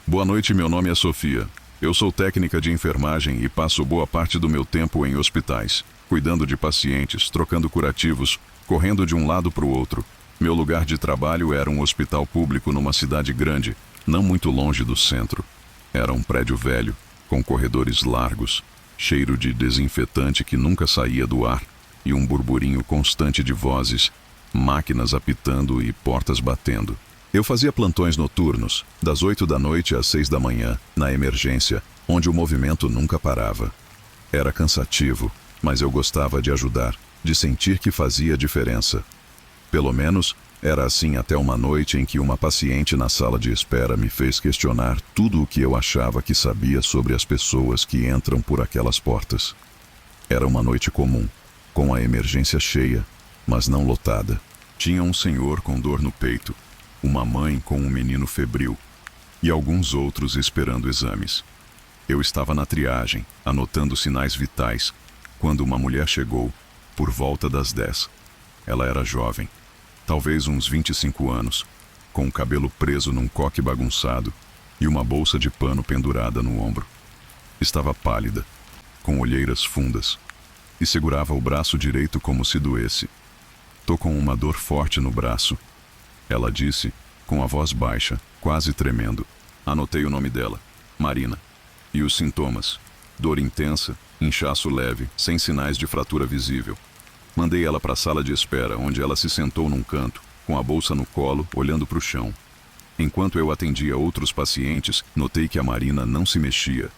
Boa noite, meu nome é Sofia. Eu sou técnica de enfermagem e passo boa parte do meu tempo em hospitais, cuidando de pacientes, trocando curativos, correndo de um lado para o outro. Meu lugar de trabalho era um hospital público numa cidade grande, não muito longe do centro. Era um prédio velho, com corredores largos, cheiro de desinfetante que nunca saía do ar e um burburinho constante de vozes, máquinas apitando e portas batendo. Eu fazia plantões noturnos, das 8 da noite às 6 da manhã, na emergência, onde o movimento nunca parava. Era cansativo, mas eu gostava de ajudar, de sentir que fazia diferença. Pelo menos, era assim até uma noite em que uma paciente na sala de espera me fez questionar tudo o que eu achava que sabia sobre as pessoas que entram por aquelas portas. Era uma noite comum, com a emergência cheia, mas não lotada. Tinha um senhor com dor no peito, uma mãe com um menino febril e alguns outros esperando exames. Eu estava na triagem, anotando sinais vitais, quando uma mulher chegou, por volta das 10. Ela era jovem, talvez uns 25 anos, com o cabelo preso num coque bagunçado e uma bolsa de pano pendurada no ombro. Estava pálida, com olheiras fundas, e segurava o braço direito como se doesse. "Tô com uma dor forte no braço", ela disse, com a voz baixa, quase tremendo. Anotei o nome dela, Marina. E os sintomas: dor intensa, inchaço leve, sem sinais de fratura visível. Mandei ela para a sala de espera, onde ela se sentou num canto, com a bolsa no colo, olhando para o chão. Enquanto eu atendia outros pacientes, notei que a Marina não se mexia.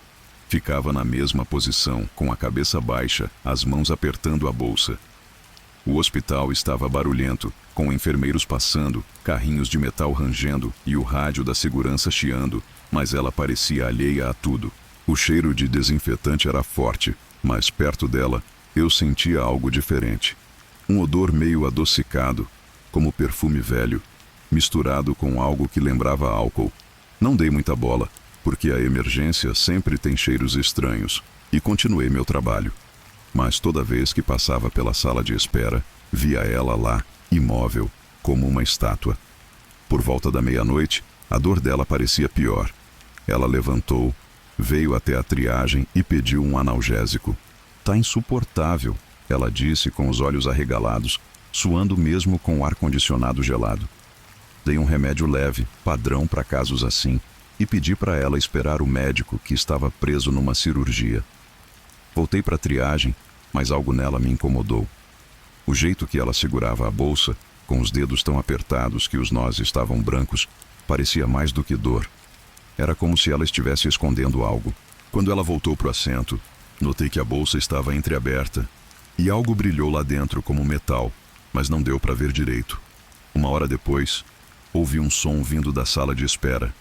Ficava na mesma posição, com a cabeça baixa, as mãos apertando a bolsa. O hospital estava barulhento, com enfermeiros passando, carrinhos de metal rangendo e o rádio da segurança chiando, mas ela parecia alheia a tudo. O cheiro de desinfetante era forte, mas perto dela eu sentia algo diferente. Um odor meio adocicado, como perfume velho, misturado com algo que lembrava álcool. Não dei muita bola, porque a emergência sempre tem cheiros estranhos, e continuei meu trabalho. Mas toda vez que passava pela sala de espera, via ela lá, imóvel, como uma estátua. Por volta da meia-noite, a dor dela parecia pior. Ela levantou, veio até a triagem e pediu um analgésico. "Tá insuportável", ela disse com os olhos arregalados, suando mesmo com o ar-condicionado gelado. Dei um remédio leve, padrão para casos assim, e pedi para ela esperar o médico que estava preso numa cirurgia. Voltei para a triagem, mas algo nela me incomodou. O jeito que ela segurava a bolsa, com os dedos tão apertados que os nós estavam brancos, parecia mais do que dor. Era como se ela estivesse escondendo algo. Quando ela voltou para o assento, notei que a bolsa estava entreaberta, e algo brilhou lá dentro como metal, mas não deu para ver direito. Uma hora depois, ouvi um som vindo da sala de espera.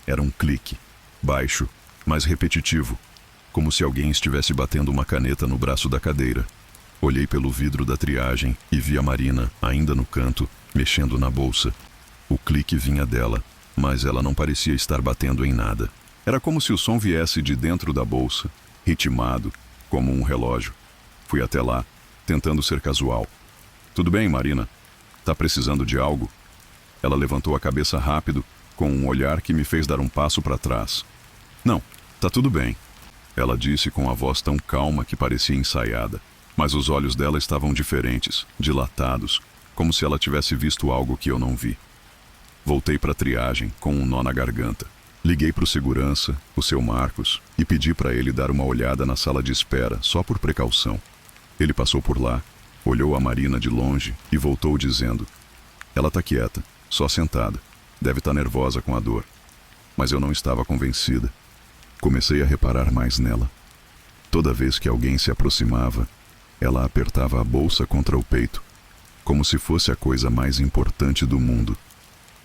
Era um clique, baixo, mas repetitivo, como se alguém estivesse batendo uma caneta no braço da cadeira. Olhei pelo vidro da triagem e vi a Marina, ainda no canto, mexendo na bolsa. O clique vinha dela, mas ela não parecia estar batendo em nada. Era como se o som viesse de dentro da bolsa, ritmado, como um relógio. Fui até lá, tentando ser casual. "Tudo bem, Marina? Tá precisando de algo?" Ela levantou a cabeça rápido, com um olhar que me fez dar um passo para trás. "Não, tá tudo bem", ela disse com a voz tão calma que parecia ensaiada, mas os olhos dela estavam diferentes, dilatados, como se ela tivesse visto algo que eu não vi. Voltei para a triagem, com um nó na garganta. Liguei para o segurança, o seu Marcos, e pedi para ele dar uma olhada na sala de espera, só por precaução. Ele passou por lá, olhou a Marina de longe e voltou dizendo: "Ela tá quieta, só sentada. Deve estar nervosa com a dor." Mas eu não estava convencida. Comecei a reparar mais nela. Toda vez que alguém se aproximava, ela apertava a bolsa contra o peito, como se fosse a coisa mais importante do mundo.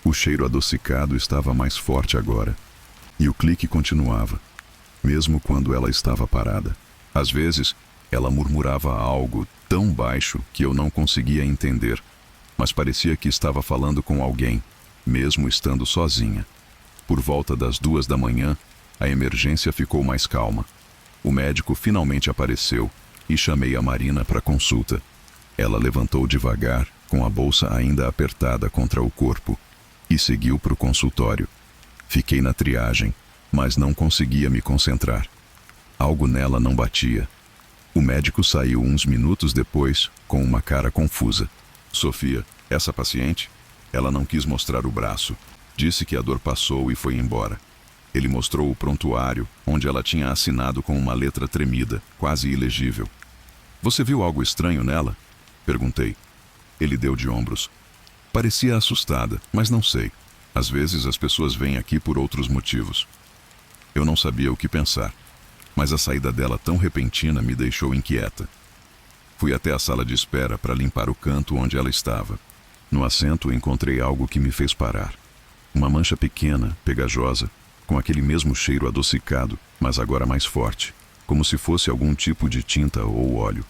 O cheiro adocicado estava mais forte agora, e o clique continuava, mesmo quando ela estava parada. Às vezes, ela murmurava algo tão baixo que eu não conseguia entender, mas parecia que estava falando com alguém, mesmo estando sozinha. Por volta das 2 da manhã, a emergência ficou mais calma. O médico finalmente apareceu e chamei a Marina para consulta. Ela levantou devagar, com a bolsa ainda apertada contra o corpo, e seguiu para o consultório. Fiquei na triagem, mas não conseguia me concentrar. Algo nela não batia. O médico saiu uns minutos depois, com uma cara confusa. Sofia, essa paciente? Ela não quis mostrar o braço. Disse que a dor passou e foi embora. Ele mostrou o prontuário, onde ela tinha assinado com uma letra tremida, quase ilegível. Você viu algo estranho nela? Perguntei. Ele deu de ombros. Parecia assustada, mas não sei. Às vezes as pessoas vêm aqui por outros motivos. Eu não sabia o que pensar, mas a saída dela tão repentina me deixou inquieta. Fui até a sala de espera para limpar o canto onde ela estava. No assento encontrei algo que me fez parar. Uma mancha pequena, pegajosa, com aquele mesmo cheiro adocicado, mas agora mais forte, como se fosse algum tipo de tinta ou óleo.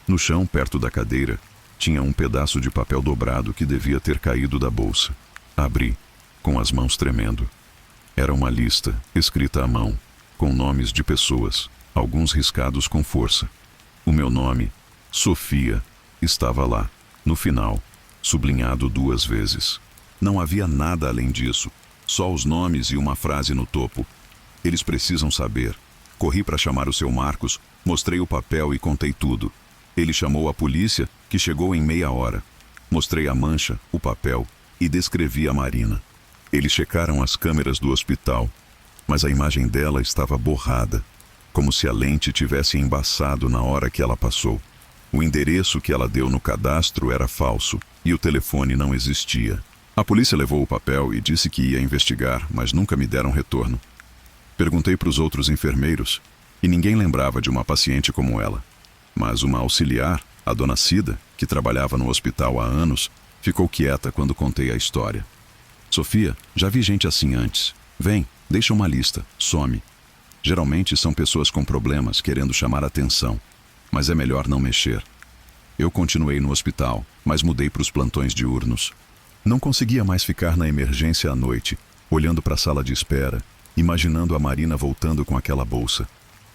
No chão, perto da cadeira, tinha um pedaço de papel dobrado que devia ter caído da bolsa. Abri, com as mãos tremendo. Era uma lista, escrita à mão, com nomes de pessoas, alguns riscados com força. O meu nome, Sofia, estava lá, no final, sublinhado 2 vezes. Não havia nada além disso, só os nomes e uma frase no topo. Eles precisam saber. Corri para chamar o seu Marcos, mostrei o papel e contei tudo. Ele chamou a polícia, que chegou em meia hora. Mostrei a mancha, o papel, e descrevi a Marina. Eles checaram as câmeras do hospital, mas a imagem dela estava borrada, como se a lente tivesse embaçado na hora que ela passou. O endereço que ela deu no cadastro era falso, e o telefone não existia. A polícia levou o papel e disse que ia investigar, mas nunca me deram retorno. Perguntei para os outros enfermeiros, e ninguém lembrava de uma paciente como ela. Mas uma auxiliar, a dona Cida, que trabalhava no hospital há anos, ficou quieta quando contei a história. Sofia, já vi gente assim antes. Vem, deixa uma lista, some. Geralmente são pessoas com problemas querendo chamar atenção, mas é melhor não mexer. Eu continuei no hospital, mas mudei para os plantões diurnos. Não conseguia mais ficar na emergência à noite, olhando para a sala de espera, imaginando a Marina voltando com aquela bolsa.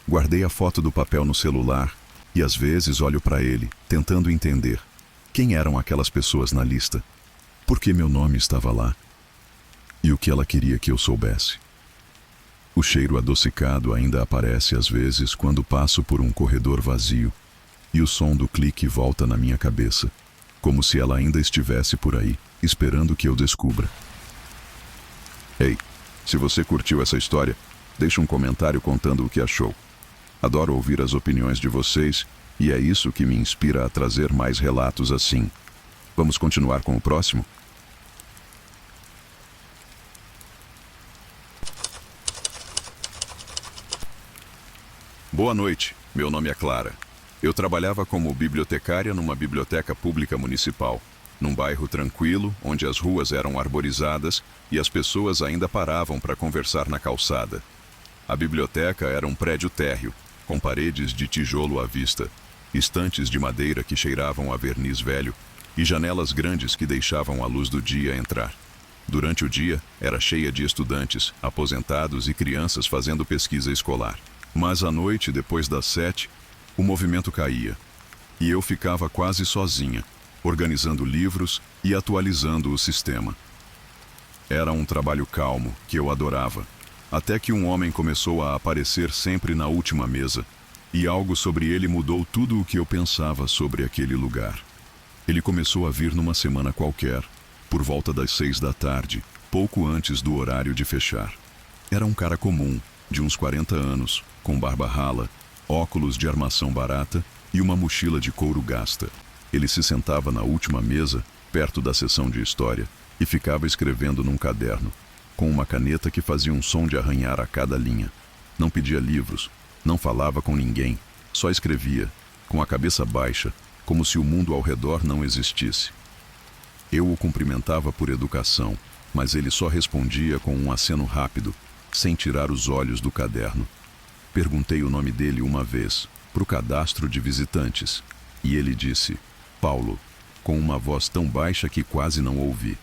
Guardei a foto do papel no celular e às vezes olho para ele, tentando entender. Quem eram aquelas pessoas na lista? Por que meu nome estava lá? E o que ela queria que eu soubesse? O cheiro adocicado ainda aparece às vezes quando passo por um corredor vazio, e o som do clique volta na minha cabeça, como se ela ainda estivesse por aí, esperando que eu descubra. Ei, se você curtiu essa história, deixe um comentário contando o que achou. Adoro ouvir as opiniões de vocês, e é isso que me inspira a trazer mais relatos assim. Vamos continuar com o próximo? Boa noite, meu nome é Clara. Eu trabalhava como bibliotecária numa biblioteca pública municipal, num bairro tranquilo, onde as ruas eram arborizadas e as pessoas ainda paravam para conversar na calçada. A biblioteca era um prédio térreo, com paredes de tijolo à vista, estantes de madeira que cheiravam a verniz velho e janelas grandes que deixavam a luz do dia entrar. Durante o dia, era cheia de estudantes, aposentados e crianças fazendo pesquisa escolar. Mas à noite, depois das 7, o movimento caía, e eu ficava quase sozinha, organizando livros e atualizando o sistema. Era um trabalho calmo, que eu adorava, até que um homem começou a aparecer sempre na última mesa, e algo sobre ele mudou tudo o que eu pensava sobre aquele lugar. Ele começou a vir numa semana qualquer, por volta das 6 da tarde, pouco antes do horário de fechar. Era um cara comum, de uns 40 anos, com barba rala, óculos de armação barata e uma mochila de couro gasta. Ele se sentava na última mesa, perto da seção de história, e ficava escrevendo num caderno, com uma caneta que fazia um som de arranhar a cada linha. Não pedia livros, não falava com ninguém, só escrevia, com a cabeça baixa, como se o mundo ao redor não existisse. Eu o cumprimentava por educação, mas ele só respondia com um aceno rápido, sem tirar os olhos do caderno. Perguntei o nome dele uma vez, pro cadastro de visitantes, e ele disse, Paulo, com uma voz tão baixa que quase não ouvi.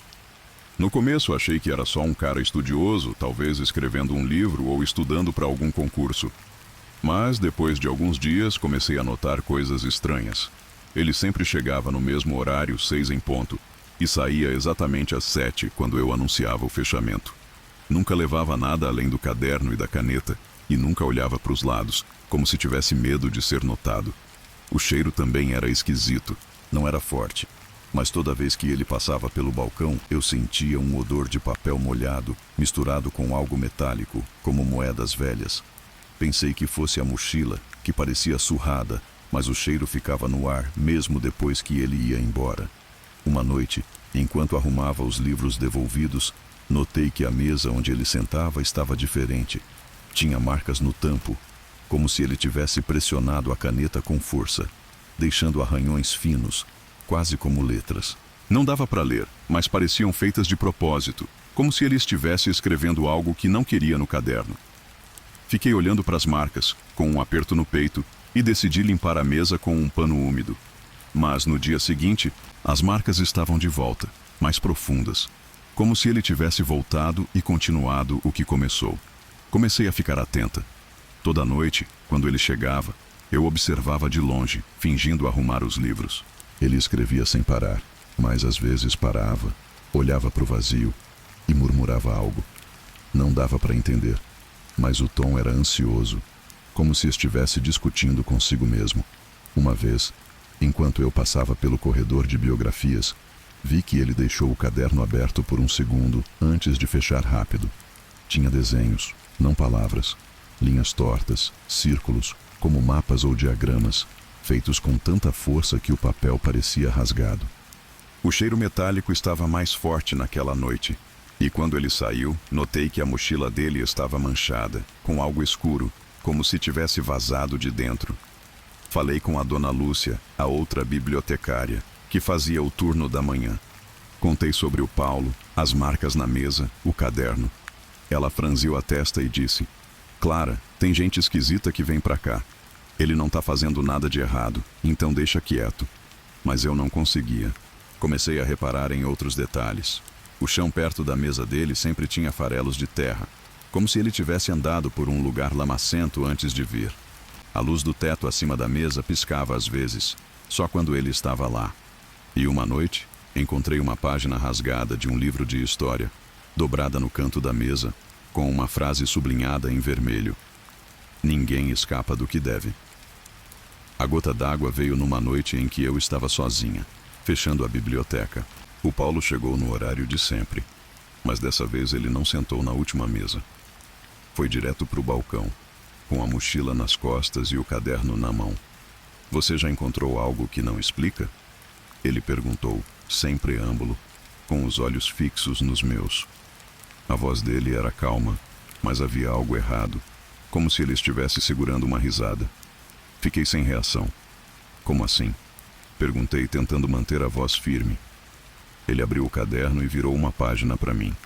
No começo achei que era só um cara estudioso, talvez escrevendo um livro ou estudando para algum concurso. Mas depois de alguns dias comecei a notar coisas estranhas. Ele sempre chegava no mesmo horário, 6 em ponto, e saía exatamente às 7 quando eu anunciava o fechamento. Nunca levava nada além do caderno e da caneta, e nunca olhava para os lados, como se tivesse medo de ser notado. O cheiro também era esquisito. Não era forte, mas toda vez que ele passava pelo balcão, eu sentia um odor de papel molhado, misturado com algo metálico, como moedas velhas. Pensei que fosse a mochila, que parecia surrada, mas o cheiro ficava no ar mesmo depois que ele ia embora. Uma noite, enquanto arrumava os livros devolvidos, notei que a mesa onde ele sentava estava diferente. Tinha marcas no tampo, como se ele tivesse pressionado a caneta com força, deixando arranhões finos, quase como letras. Não dava para ler, mas pareciam feitas de propósito, como se ele estivesse escrevendo algo que não queria no caderno. Fiquei olhando para as marcas, com um aperto no peito, e decidi limpar a mesa com um pano úmido. Mas no dia seguinte, as marcas estavam de volta, mais profundas, como se ele tivesse voltado e continuado o que começou. Comecei a ficar atenta. Toda noite, quando ele chegava, eu observava de longe, fingindo arrumar os livros. Ele escrevia sem parar, mas às vezes parava, olhava para o vazio e murmurava algo. Não dava para entender, mas o tom era ansioso, como se estivesse discutindo consigo mesmo. Uma vez, enquanto eu passava pelo corredor de biografias, vi que ele deixou o caderno aberto por um segundo antes de fechar rápido. Tinha desenhos, não palavras, linhas tortas, círculos, como mapas ou diagramas, feitos com tanta força que o papel parecia rasgado. O cheiro metálico estava mais forte naquela noite, e quando ele saiu, notei que a mochila dele estava manchada, com algo escuro, como se tivesse vazado de dentro. Falei com a dona Lúcia, a outra bibliotecária, que fazia o turno da manhã. Contei sobre o Paulo, as marcas na mesa, o caderno. Ela franziu a testa e disse: "Clara, tem gente esquisita que vem pra cá. Ele não tá fazendo nada de errado, então deixa quieto." Mas eu não conseguia. Comecei a reparar em outros detalhes. O chão perto da mesa dele sempre tinha farelos de terra, como se ele tivesse andado por um lugar lamacento antes de vir. A luz do teto acima da mesa piscava às vezes, só quando ele estava lá. E uma noite, encontrei uma página rasgada de um livro de história, dobrada no canto da mesa, com uma frase sublinhada em vermelho: "Ninguém escapa do que deve." A gota d'água veio numa noite em que eu estava sozinha, fechando a biblioteca. O Paulo chegou no horário de sempre, mas dessa vez ele não sentou na última mesa. Foi direto para o balcão, com a mochila nas costas e o caderno na mão. "Você já encontrou algo que não explica?" Ele perguntou, sem preâmbulo, com os olhos fixos nos meus. A voz dele era calma, mas havia algo errado, como se ele estivesse segurando uma risada. Fiquei sem reação. "Como assim?" perguntei, tentando manter a voz firme. Ele abriu o caderno e virou uma página para mim.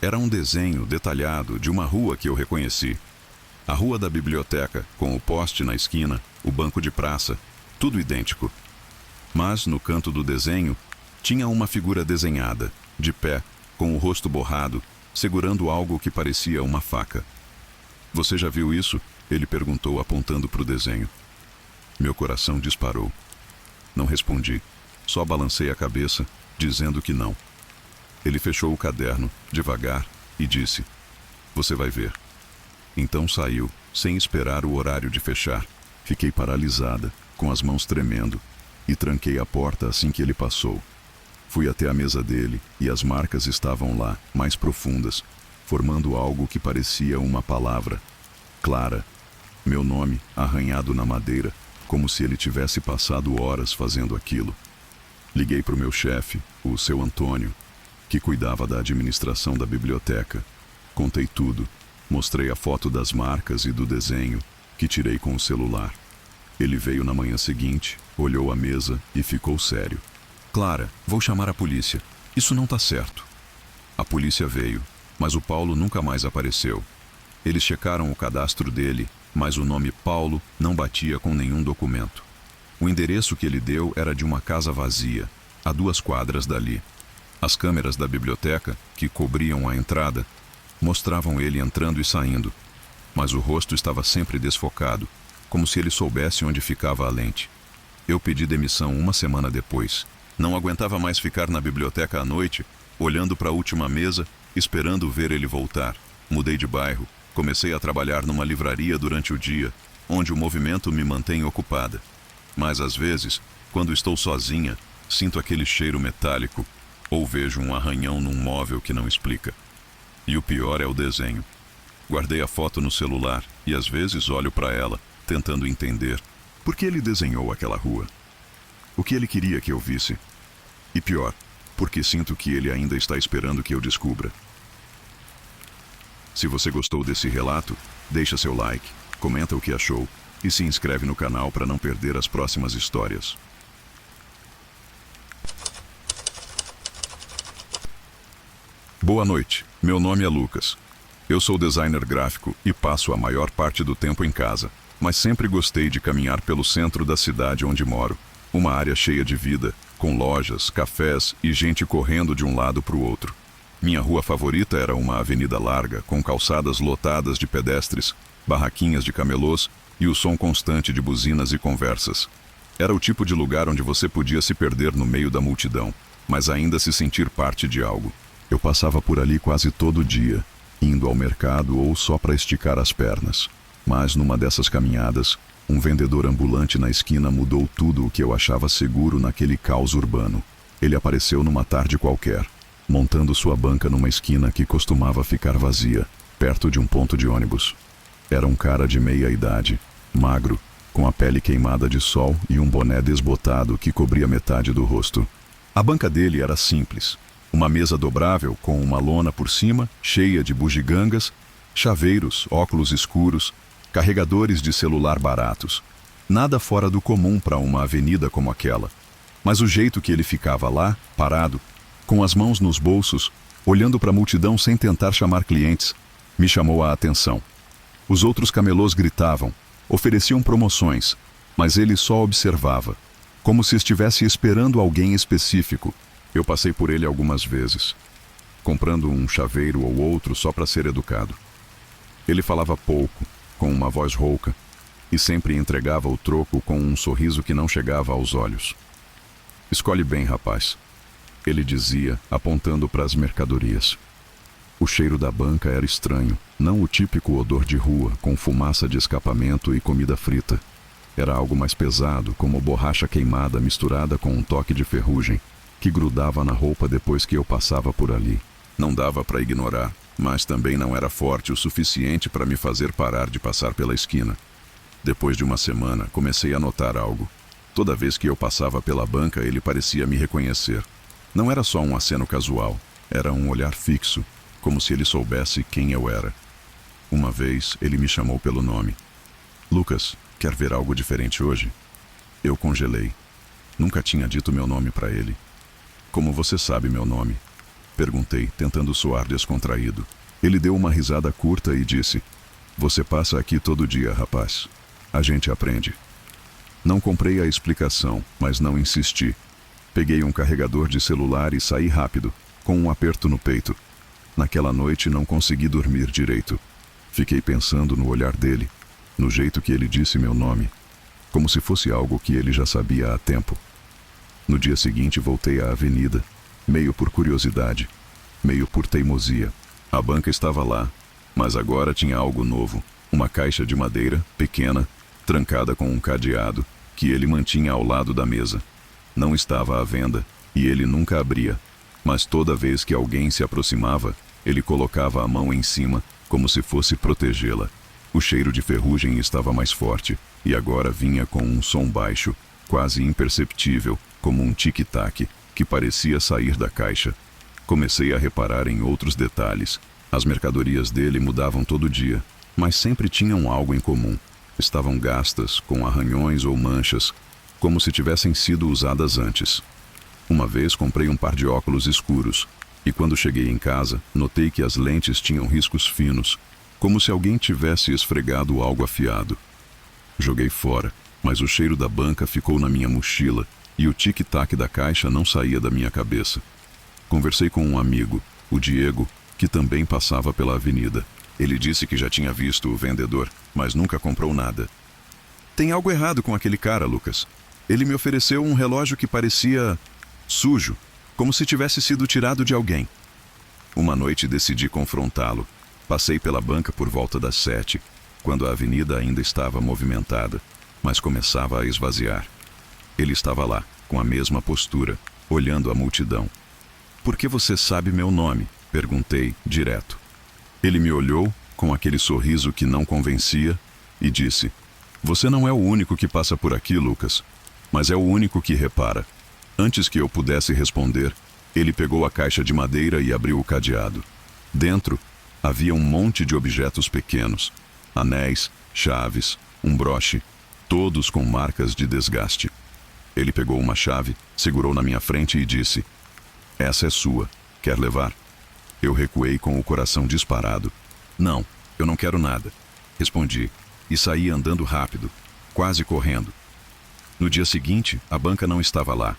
Era um desenho detalhado de uma rua que eu reconheci. A rua da biblioteca, com o poste na esquina, o banco de praça, tudo idêntico. Mas, no canto do desenho, tinha uma figura desenhada, de pé, com o rosto borrado, segurando algo que parecia uma faca. "Você já viu isso?" ele perguntou, apontando para o desenho. Meu coração disparou. Não respondi, só balancei a cabeça, dizendo que não. Ele fechou o caderno, devagar, e disse: "Você vai ver." Então saiu, sem esperar o horário de fechar. Fiquei paralisada, com as mãos tremendo, e tranquei a porta assim que ele passou. Fui até a mesa dele, e as marcas estavam lá, mais profundas, formando algo que parecia uma palavra. Clara. Meu nome, arranhado na madeira, como se ele tivesse passado horas fazendo aquilo. Liguei para o meu chefe, o seu Antônio, que cuidava da administração da biblioteca. Contei tudo. Mostrei a foto das marcas e do desenho, que tirei com o celular. Ele veio na manhã seguinte, olhou a mesa e ficou sério. "Clara, vou chamar a polícia. Isso não tá certo." A polícia veio, mas o Paulo nunca mais apareceu. Eles checaram o cadastro dele, mas o nome Paulo não batia com nenhum documento. O endereço que ele deu era de uma casa vazia, a 2 quadras dali. As câmeras da biblioteca, que cobriam a entrada, mostravam ele entrando e saindo, mas o rosto estava sempre desfocado, como se ele soubesse onde ficava a lente. Eu pedi demissão uma semana depois. Não aguentava mais ficar na biblioteca à noite, olhando para a última mesa, esperando ver ele voltar. Mudei de bairro, comecei a trabalhar numa livraria durante o dia, onde o movimento me mantém ocupada. Mas às vezes, quando estou sozinha, sinto aquele cheiro metálico ou vejo um arranhão num móvel que não explica. E o pior é o desenho. Guardei a foto no celular e às vezes olho para ela, tentando entender por que ele desenhou aquela rua. O que ele queria que eu visse. E pior, porque sinto que ele ainda está esperando que eu descubra. Se você gostou desse relato, deixa seu like, comenta o que achou e se inscreve no canal para não perder as próximas histórias. Boa noite, meu nome é Lucas. Eu sou designer gráfico e passo a maior parte do tempo em casa, mas sempre gostei de caminhar pelo centro da cidade onde moro. Uma área cheia de vida, com lojas, cafés e gente correndo de um lado para o outro. Minha rua favorita era uma avenida larga, com calçadas lotadas de pedestres, barraquinhas de camelôs e o som constante de buzinas e conversas. Era o tipo de lugar onde você podia se perder no meio da multidão, mas ainda se sentir parte de algo. Eu passava por ali quase todo dia, indo ao mercado ou só para esticar as pernas. Mas numa dessas caminhadas, um vendedor ambulante na esquina mudou tudo o que eu achava seguro naquele caos urbano. Ele apareceu numa tarde qualquer, montando sua banca numa esquina que costumava ficar vazia, perto de um ponto de ônibus. Era um cara de meia idade, magro, com a pele queimada de sol e um boné desbotado que cobria metade do rosto. A banca dele era simples. Uma mesa dobrável com uma lona por cima, cheia de bugigangas, chaveiros, óculos escuros, carregadores de celular baratos. Nada fora do comum para uma avenida como aquela. Mas o jeito que ele ficava lá, parado, com as mãos nos bolsos, olhando para a multidão sem tentar chamar clientes, me chamou a atenção. Os outros camelôs gritavam, ofereciam promoções, mas ele só observava, como se estivesse esperando alguém específico. Eu passei por ele algumas vezes, comprando um chaveiro ou outro só para ser educado. Ele falava pouco, com uma voz rouca, e sempre entregava o troco com um sorriso que não chegava aos olhos. "Escolhe bem, rapaz", ele dizia, apontando para as mercadorias. O cheiro da banca era estranho, não o típico odor de rua, com fumaça de escapamento e comida frita. Era algo mais pesado, como borracha queimada misturada com um toque de ferrugem, que grudava na roupa depois que eu passava por ali. Não dava para ignorar, mas também não era forte o suficiente para me fazer parar de passar pela esquina. Depois de uma semana, comecei a notar algo. Toda vez que eu passava pela banca, ele parecia me reconhecer. Não era só um aceno casual, era um olhar fixo, como se ele soubesse quem eu era. Uma vez, ele me chamou pelo nome. "Lucas, quer ver algo diferente hoje?" Eu congelei. Nunca tinha dito meu nome para ele. "Como você sabe meu nome?" perguntei, tentando soar descontraído. Ele deu uma risada curta e disse: "Você passa aqui todo dia, rapaz. A gente aprende." Não comprei a explicação, mas não insisti. Peguei um carregador de celular e saí rápido, com um aperto no peito. Naquela noite não consegui dormir direito. Fiquei pensando no olhar dele, no jeito que ele disse meu nome, como se fosse algo que ele já sabia há tempo. No dia seguinte voltei à avenida, meio por curiosidade, meio por teimosia. A banca estava lá, mas agora tinha algo novo. Uma caixa de madeira, pequena, trancada com um cadeado, que ele mantinha ao lado da mesa. Não estava à venda, e ele nunca abria. Mas toda vez que alguém se aproximava, ele colocava a mão em cima, como se fosse protegê-la. O cheiro de ferrugem estava mais forte, e agora vinha com um som baixo, quase imperceptível, como um tic-tac, que parecia sair da caixa. Comecei a reparar em outros detalhes. As mercadorias dele mudavam todo dia, mas sempre tinham algo em comum. Estavam gastas, com arranhões ou manchas, como se tivessem sido usadas antes. Uma vez comprei um par de óculos escuros, e quando cheguei em casa, notei que as lentes tinham riscos finos, como se alguém tivesse esfregado algo afiado. Joguei fora, mas o cheiro da banca ficou na minha mochila, e o tic-tac da caixa não saía da minha cabeça. Conversei com um amigo, o Diego, que também passava pela avenida. Ele disse que já tinha visto o vendedor, mas nunca comprou nada. "Tem algo errado com aquele cara, Lucas. Ele me ofereceu um relógio que parecia sujo, como se tivesse sido tirado de alguém." Uma noite decidi confrontá-lo. Passei pela banca por volta das 7, quando a avenida ainda estava movimentada, mas começava a esvaziar. Ele estava lá, com a mesma postura, olhando a multidão. "Por que você sabe meu nome?" perguntei, direto. Ele me olhou, com aquele sorriso que não convencia, e disse: "Você não é o único que passa por aqui, Lucas, mas é o único que repara." Antes que eu pudesse responder, ele pegou a caixa de madeira e abriu o cadeado. Dentro, havia um monte de objetos pequenos, anéis, chaves, um broche, todos com marcas de desgaste. Ele pegou uma chave, segurou na minha frente e disse: "Essa é sua. Quer levar?" Eu recuei com o coração disparado. "Não, eu não quero nada", respondi, e saí andando rápido, quase correndo. No dia seguinte, a banca não estava lá.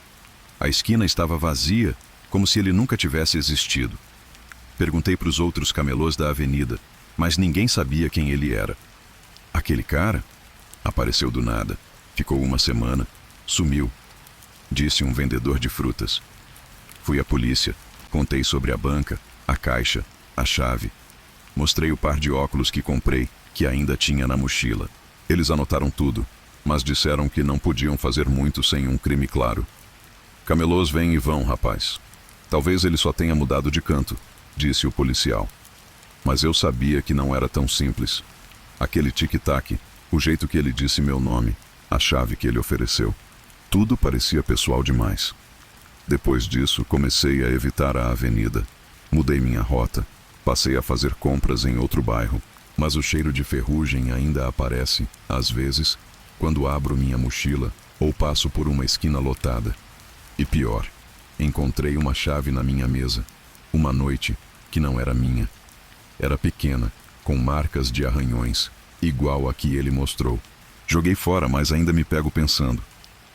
A esquina estava vazia, como se ele nunca tivesse existido. Perguntei para os outros camelôs da avenida, mas ninguém sabia quem ele era. "Aquele cara?" Apareceu do nada, ficou uma semana, sumiu, disse um vendedor de frutas. Fui à polícia, contei sobre a banca, a caixa, a chave. Mostrei o par de óculos que comprei, que ainda tinha na mochila. Eles anotaram tudo, mas disseram que não podiam fazer muito sem um crime claro. "Camelôs vêm e vão, rapaz. Talvez ele só tenha mudado de canto", disse o policial. Mas eu sabia que não era tão simples. Aquele tic-tac, o jeito que ele disse meu nome, a chave que ele ofereceu, tudo parecia pessoal demais. Depois disso, comecei a evitar a avenida. Mudei minha rota. Passei a fazer compras em outro bairro. Mas o cheiro de ferrugem ainda aparece, às vezes, quando abro minha mochila ou passo por uma esquina lotada. E pior, encontrei uma chave na minha mesa. Uma noite que não era minha. Era pequena, com marcas de arranhões, igual a que ele mostrou. Joguei fora, mas ainda me pego pensando: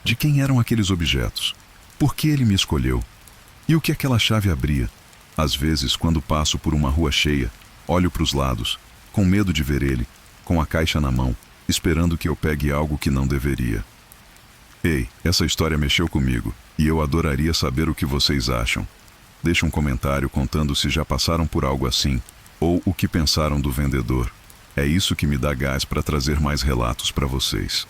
de quem eram aqueles objetos? Por que ele me escolheu? E o que aquela chave abria? Às vezes, quando passo por uma rua cheia, olho para os lados, com medo de ver ele, com a caixa na mão, esperando que eu pegue algo que não deveria. Ei, essa história mexeu comigo, e eu adoraria saber o que vocês acham. Deixe um comentário contando se já passaram por algo assim, ou o que pensaram do vendedor. É isso que me dá gás para trazer mais relatos para vocês.